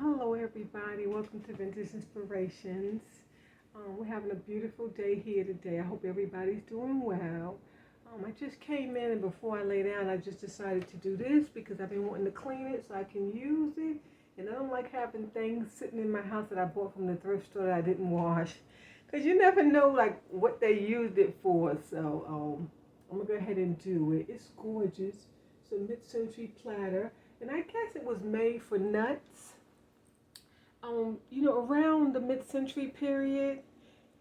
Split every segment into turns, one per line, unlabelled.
Hello everybody. Welcome to Vintage Inspirations. We're having a beautiful day here today. I hope everybody's doing well. I just came in and before I lay down, I just decided to do this because I've been wanting to clean it so I can use it. And I don't like having things sitting in my house that I bought from the thrift store that I didn't wash. Because you never know like what they used it for. So I'm going to go ahead and do it. It's gorgeous. It's a mid-century platter. And I guess it was made for nuts. Around the mid-century period,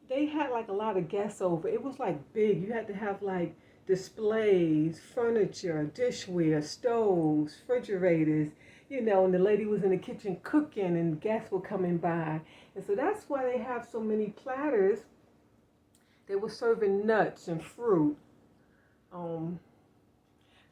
they had like a lot of guests over. It was like big. You had to have like displays, furniture, dishware, stoves, refrigerators, and the lady was in the kitchen cooking and guests were coming by. And so that's why they have so many platters. They were serving nuts and fruit.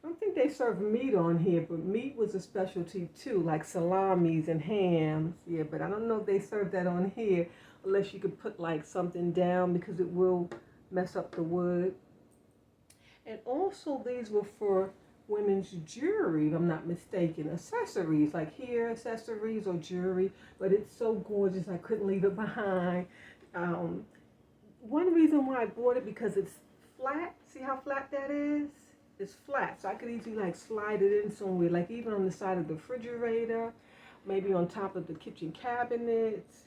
I don't think they serve meat on here, but meat was a specialty too, like salamis and hams. Yeah, but I don't know if they serve that on here, unless you could put like something down because it will mess up the wood. And also these were for women's jewelry, if I'm not mistaken, accessories, like hair accessories or jewelry, but it's so gorgeous I couldn't leave it behind. One reason why I bought it because it's flat. See how flat that is? It's flat, so I could easily like slide it in somewhere, like even on the side of the refrigerator, maybe on top of the kitchen cabinets.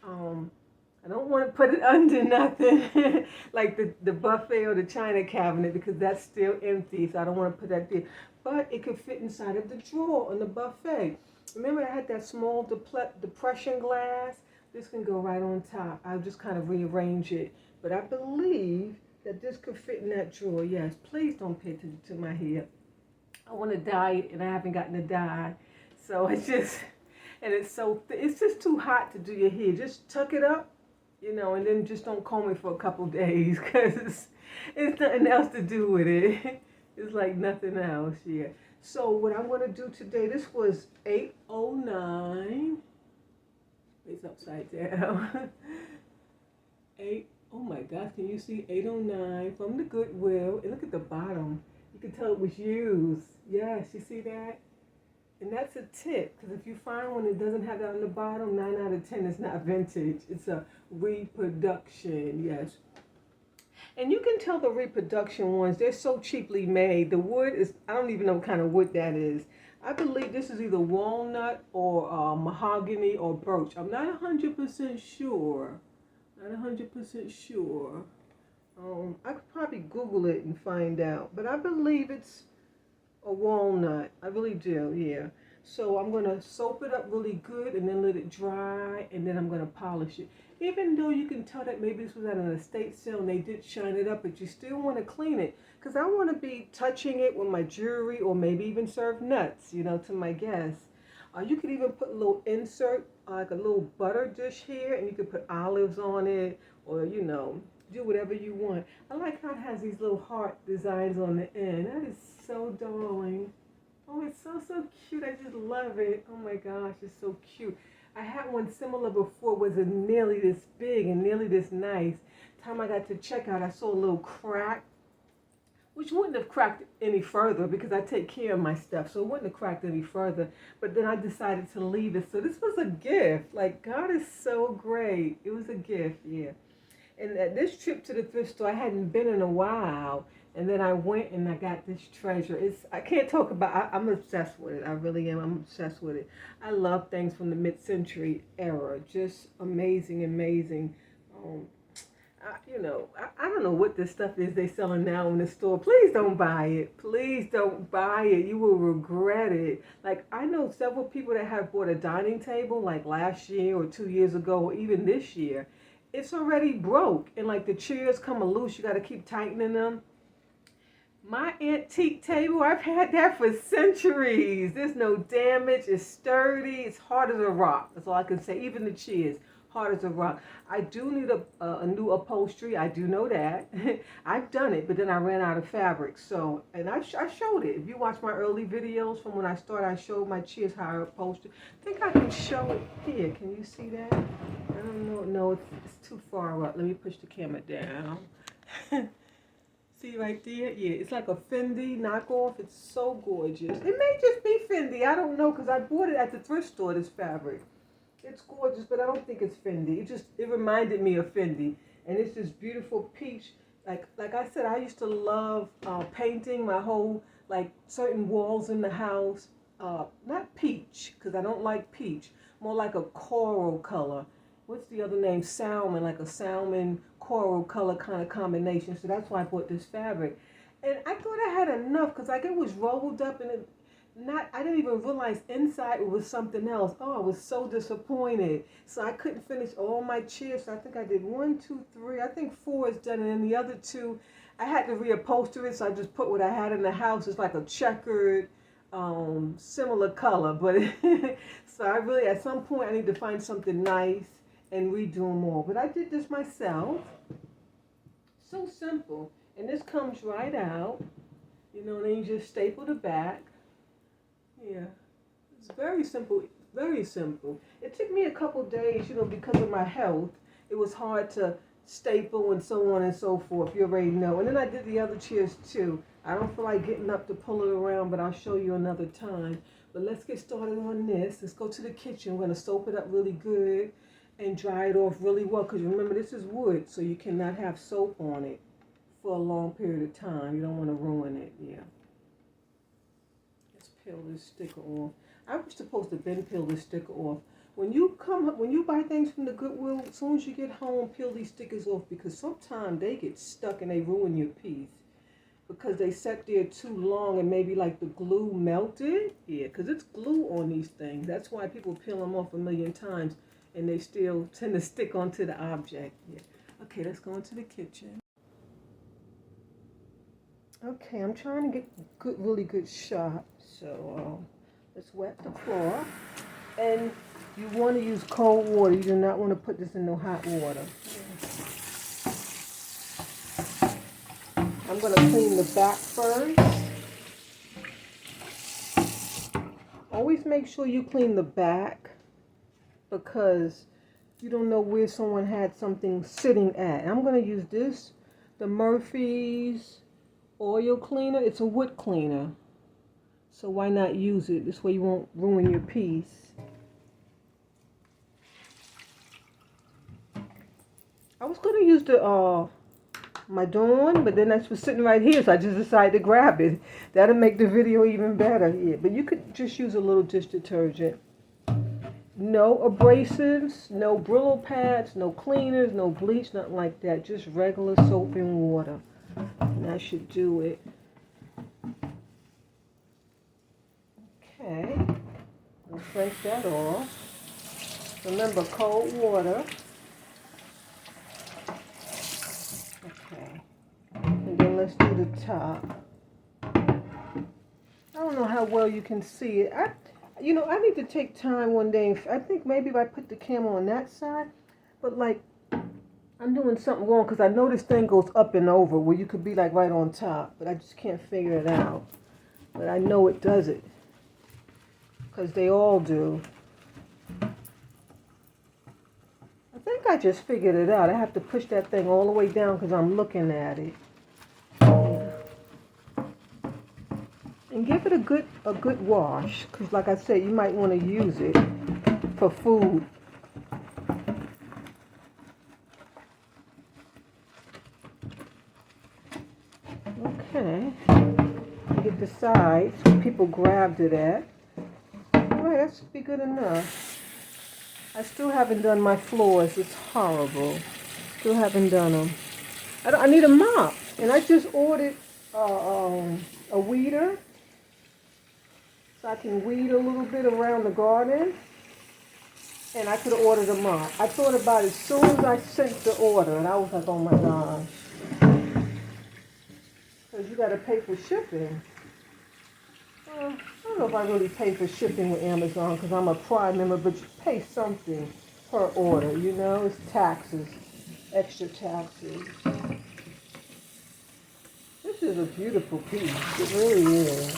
I don't want to put it under nothing like the buffet or the china cabinet because that's still empty, so I don't want to put that there. But it could fit inside of the drawer on the buffet. Remember I had that small depression glass? This can go right on top. I'll just kind of rearrange it. But I believe that this could fit in that drawer. Yes, please don't pay attention to my hair. I want to dye it and I haven't gotten to dye. So it's just, and it's so, it's just too hot to do your hair. Just tuck it up, and then just don't comb it for a couple days because it's nothing else to do with it. It's like nothing else, yeah. So what I'm going to do today, this was 809. It's upside down. 8. Oh my gosh, can you see 809 from the Goodwill? And look at the bottom. You can tell it was used. Yes, you see that? And that's a tip, because if you find one that doesn't have that on the bottom, 9 out of 10 is not vintage. It's a reproduction, yes. And you can tell the reproduction ones, they're so cheaply made. The wood is, I don't even know what kind of wood that is. I believe this is either walnut or mahogany or birch. I'm not 100% sure. Not 100% sure. I could probably Google it and find out. But I believe it's a walnut. I really do, yeah. So I'm going to soap it up really good and then let it dry. And then I'm going to polish it. Even though you can tell that maybe this was at an estate sale and they did shine it up. But you still want to clean it. Because I want to be touching it with my jewelry or maybe even serve nuts, to my guests. You could even put a little insert, like a little butter dish here, and you could put olives on it, or, do whatever you want. I like how it has these little heart designs on the end. That is so darling. Oh, it's so, so cute. I just love it. Oh my gosh, it's so cute. I had one similar before, was nearly this big and nearly this nice. Time I got to check out, I saw a little crack, which wouldn't have cracked any further because I take care of my stuff, so it wouldn't have cracked any further. But then I decided to leave it. So this was a gift. Like, God is so great. It was a gift, yeah. And at this trip to the thrift store, I hadn't been in a while. And then I went and I got this treasure. I can't talk about, I'm obsessed with it. I really am. I'm obsessed with it. I love things from the mid-century era. Just amazing, amazing. I don't know what this stuff is they selling now in the store. Please don't buy it. Please don't buy it. You will regret it. Like, I know several people that have bought a dining table like last year or 2 years ago or even this year. It's already broke. And like the chairs come loose. You got to keep tightening them. My antique table, I've had that for centuries. There's no damage. It's sturdy. It's hard as a rock. That's all I can say. Even the chairs. Hard as a rock. I do need a new upholstery. I do know that. I've done it, but then I ran out of fabric. So, and I showed it. If you watch my early videos from when I started, I showed my chairs how I upholstered. I think I can show it here. Can you see that? I don't know. No, it's too far up. Let me push the camera down. See right there? Yeah, it's like a Fendi knockoff. It's so gorgeous. It may just be Fendi. I don't know because I bought it at the thrift store, this fabric. It's gorgeous, but I don't think it's Fendi. It reminded me of Fendi, and it's this beautiful peach. Like I said, I used to love painting my whole like certain walls in the house. Not peach, because I don't like peach. More like a coral color. What's the other name? Salmon, like a salmon coral color kind of combination. So that's why I bought this fabric. And I thought I had enough because like it was rolled up and it not I didn't even realize inside it was something else. Oh, I was so disappointed. So I couldn't finish all my chairs. So I think I did 1, 2, 3. I think 4 is done, and then the other 2 I had to reupholster it. So I just put what I had in the house. It's like a checkered, similar color. But so I really at some point I need to find something nice and redo them all. But I did this myself. So simple, and this comes right out. You know, and then you just staple the back. Yeah, it's very simple, very simple. It took me a couple days, you know, because of my health. It was hard to staple and so on and so forth, you already know. And then I did the other chairs too. I don't feel like getting up to pull it around, but I'll show you another time. But let's get started on this. Let's go to the kitchen. We're going to soap it up really good and dry it off really well. Because remember, this is wood, so you cannot have soap on it for a long period of time. You don't want to ruin it, yeah. Peel this sticker off. I was supposed to then peel this sticker off. When you buy things from the Goodwill, as soon as you get home, peel these stickers off because sometimes they get stuck and they ruin your piece because they sat there too long and maybe like the glue melted. Yeah, because it's glue on these things. That's why people peel them off a million times and they still tend to stick onto the object. Yeah. Okay, let's go into the kitchen. Okay, I'm trying to get really good shot. So let's wet the floor. And you want to use cold water. You do not want to put this in no hot water. I'm going to clean the back first. Always make sure you clean the back because you don't know where someone had something sitting at. I'm going to use this, the Murphy's oil cleaner. It's a wood cleaner. So why not use it? This way you won't ruin your piece. I was going to use the my Dawn, but then that was sitting right here, so I just decided to grab it. That'll make the video even better. Yeah, but you could just use a little dish detergent. No abrasives, no Brillo pads, no cleaners, no bleach, nothing like that. Just regular soap and water. And that should do it. Okay, let's rinse that off. Remember, cold water. Okay, and then let's do the top. I don't know how well you can see it. I need to take time one day. I think maybe if I put the camera on that side, but like I'm doing something wrong because I know this thing goes up and over where you could be like right on top, but I just can't figure it out. But I know it does it. Because they all do. I think I just figured it out. I have to push that thing all the way down because I'm looking at it. And give it a good wash. Because like I said, you might want to use it for food. Okay. Get the sides where people grabbed it at. That should be good enough. I still haven't done my floors. It's horrible. Still haven't done them. I need a mop. And I just ordered a weeder. So I can weed a little bit around the garden. And I could have ordered a mop. I thought about it as soon as I sent the order. And I was like, oh my gosh. Because you got to pay for shipping. I don't know if I really pay for shipping with Amazon because I'm a Prime member, but you pay something per order, you know? It's taxes, extra taxes. This is a beautiful piece. It really is.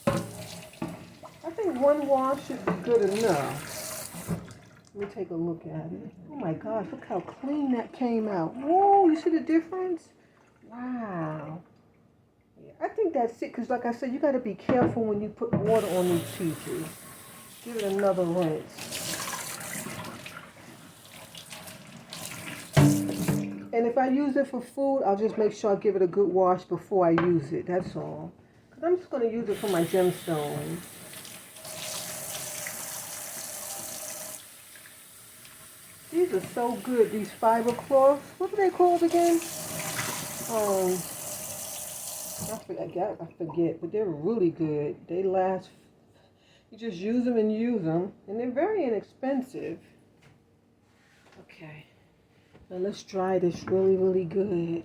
I think one wash should be good enough. Let me take a look at it. Oh my gosh, look how clean that came out. Whoa, you see the difference? Wow. I think that's it, because like I said, you got to be careful when you put water on these pieces. Give it another rinse. And if I use it for food, I'll just make sure I give it a good wash before I use it. That's all. Because I'm just going to use it for my gemstones. These are so good, these fiber cloths. What are they called again? I forget, but they're really good. They last. You just use them, and they're very inexpensive. Okay. Now let's dry this really, really good.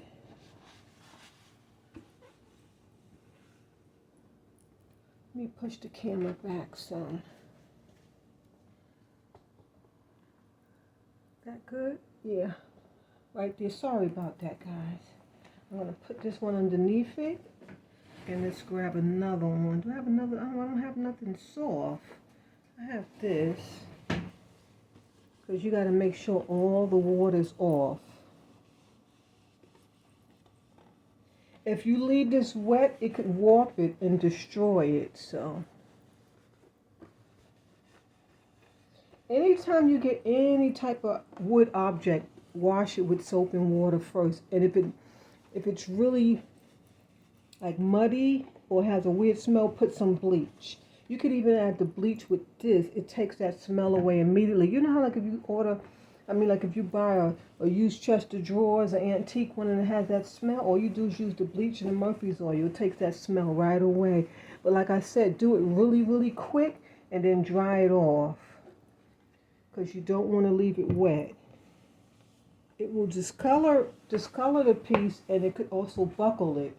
Let me push the camera back some. That good? Yeah. Right there. Sorry about that, guys. I'm going to put this one underneath it. And let's grab another one. Do I have another? I don't have nothing soft. I have this. Because you got to make sure all the water's off. If you leave this wet, it could warp it and destroy it. So, anytime you get any type of wood object, wash it with soap and water first. And if it's really like muddy or has a weird smell, put some bleach. You could even add the bleach with this. It takes that smell away immediately. You know how like if you if you buy a used chest of drawers, an antique one, and it has that smell, all you do is use the bleach and the Murphy's oil. It takes that smell right away. But like I said, do it really, really quick and then dry it off. Because you don't want to leave it wet. It will discolor the piece, and it could also buckle it.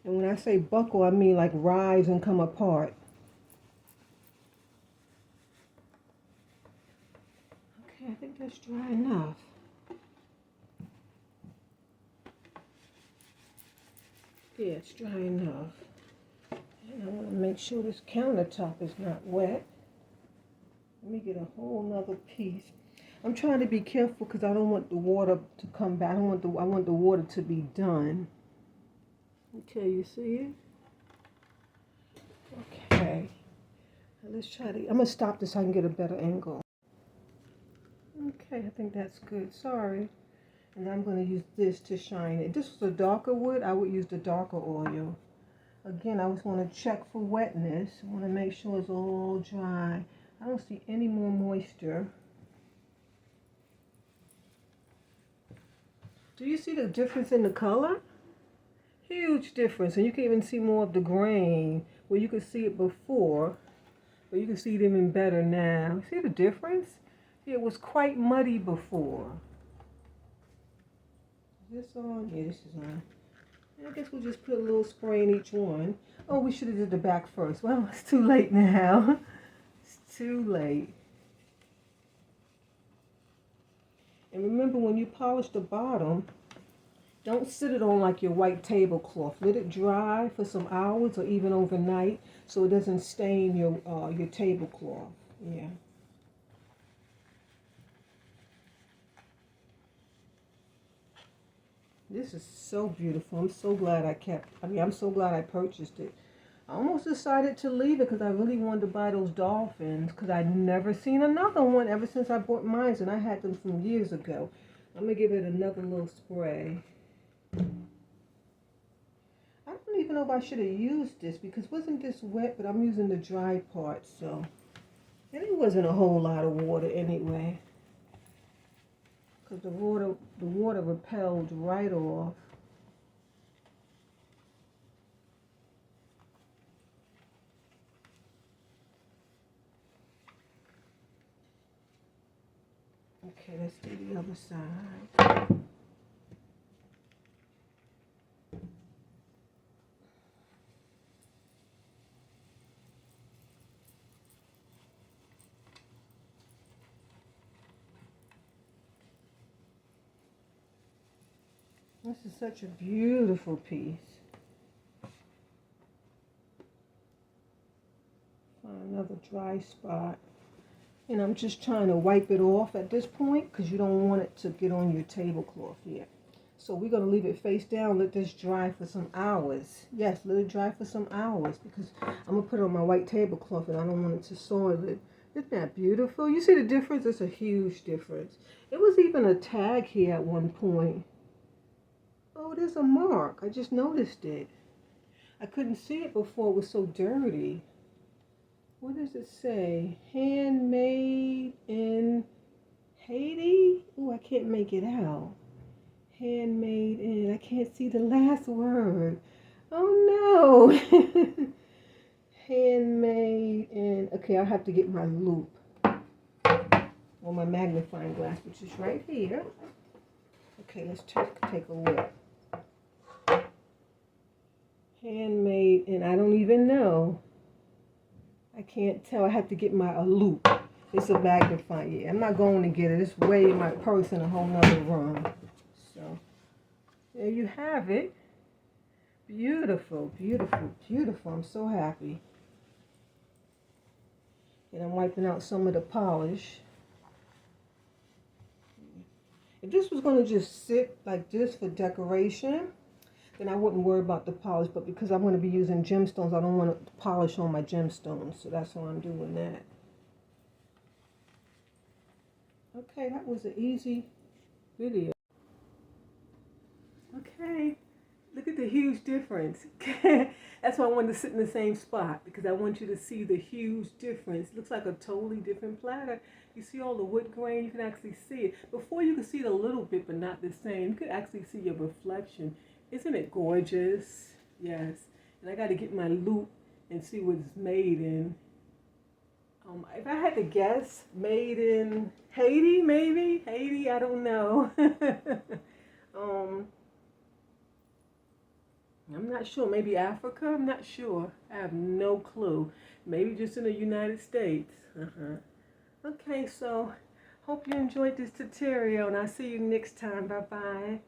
And when I say buckle, I mean like rise and come apart. Okay, I think that's dry enough. Yeah, it's dry enough. And I want to make sure this countertop is not wet. Let me get a whole nother piece. I'm trying to be careful because I don't want the water to come back. I want the water to be done. Okay, you see it? Okay. Now let's try to. I'm gonna stop this so I can get a better angle. Okay, I think that's good. Sorry. And I'm gonna use this to shine it. If this was a darker wood, I would use the darker oil. Again, I just want to check for wetness. I want to make sure it's all dry. I don't see any more moisture. Do you see the difference in the color? Huge difference. And you can even see more of the grain where you could see it before, but you can see it even better now. See the difference? See, it was quite muddy before. Is this on? Yeah, this is on. I guess we'll just put a little spray in each one. Oh, we should have did the back first. Well, it's too late now. It's too late. And remember, when you polish the bottom, don't sit it on like your white tablecloth. Let it dry for some hours or even overnight so it doesn't stain your tablecloth. Yeah. This is so beautiful. I'm so glad I'm so glad I purchased it. I almost decided to leave it because I really wanted to buy those dolphins because I'd never seen another one ever since I bought mine, and I had them from years ago. I'm going to give it another little spray. I don't even know if I should have used this because wasn't this wet, but I'm using the dry part, so. And it wasn't a whole lot of water anyway. Because the water repelled right off. Okay, let's do the other side. This is such a beautiful piece. Find another dry spot. And I'm just trying to wipe it off at this point because you don't want it to get on your tablecloth yet. So we're going to leave it face down, let this dry for some hours. Yes, let it dry for some hours because I'm going to put it on my white tablecloth and I don't want it to soil it. Isn't that beautiful? You see the difference? It's a huge difference. It was even a tag here at one point. Oh, there's a mark. I just noticed it. I couldn't see it before. It was so dirty. What does it say? Handmade in Haiti? Oh, I can't make it out. Handmade in, I can't see the last word. Oh no. Handmade in, okay, I'll have to get my loupe or my magnifying glass, which is right here. Okay, let's take a look. Handmade in, I don't even know. I can't tell. I have to get my loupe. It's a magnifying. Yeah, I'm not going to get it. It's way in my purse in a whole nother room. So there you have it. Beautiful, beautiful, beautiful. I'm so happy. And I'm wiping out some of the polish. If this was going to just sit like this for decoration, then I wouldn't worry about the polish. But because I'm going to be using gemstones, I don't want to polish on my gemstones. So that's why I'm doing that. Okay, that was an easy video. Okay, look at the huge difference. That's why I wanted to sit in the same spot, because I want you to see the huge difference. It looks like a totally different platter. You see all the wood grain, you can actually see it. Before you could see it a little bit, but not the same. You could actually see your reflection. Isn't it gorgeous? Yes. And I got to get my loupe and see what it's made in. If I had to guess, made in Haiti, maybe? Haiti, I don't know. I'm not sure. Maybe Africa? I'm not sure. I have no clue. Maybe just in the United States. Okay, so hope you enjoyed this tutorial, and I'll see you next time. Bye-bye.